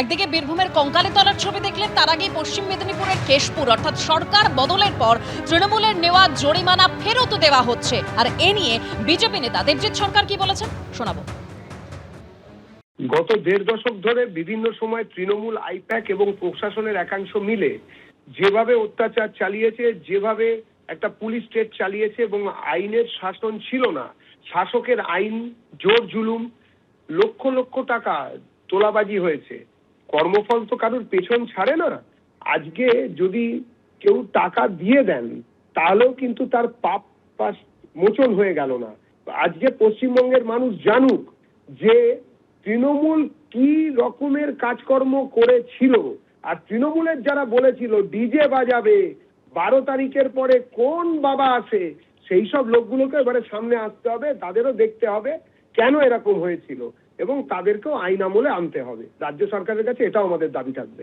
একদিকে বীরভূমের কঙ্কালীতলার ছবি দেখলেন, তার আগেই পশ্চিম মেদিনীপুরের কেশপুর, অর্থাৎ সরকার বদলের পর তৃণমূলের নেওয়া জরিমানা ফেরত দেওয়া হচ্ছে। আর এ নিয়ে বিজেপি নেতা দেবজিৎ সরকার কি বলেছেন শোনাবো। গত দেড় দশক ধরে বিভিন্ন সময় তৃণমূল, আইপ্যাক এবং প্রশাসনের একাংশ মিলে যেভাবে অত্যাচার চালিয়েছে, যেভাবে একটা পুলিশ স্টেট চালিয়েছে এবং আইনের শাসন ছিল না, শাসকের আইন, জোর জুলুম, লক্ষ লক্ষ টাকা তোলাবাজি হয়েছে। কর্মফল তো কারোর পেছন ছাড়ে না। আজকে যদি কেউ টাকা দিয়ে দেন তাহলেও কিন্তু তার পাপ মোচন হয়ে গেল না। আজকে পশ্চিমবঙ্গের মানুষ জানুক যে তৃণমূল কি রকমের কাজকর্ম করেছিল। আর তৃণমূলের যারা বলেছিল ডিজে বাজাবে, 12 তারিখের পরে কোন বাবা আসে, সেই সব লোকগুলোকে এবারে সামনে আসতে হবে, তাদেরও দেখতে হবে কেন এরকম হয়েছিল এবং তাদেরকেও আইন আমলে আনতে হবে। রাজ্য সরকারের কাছে এটাও আমাদের দাবি থাকবে।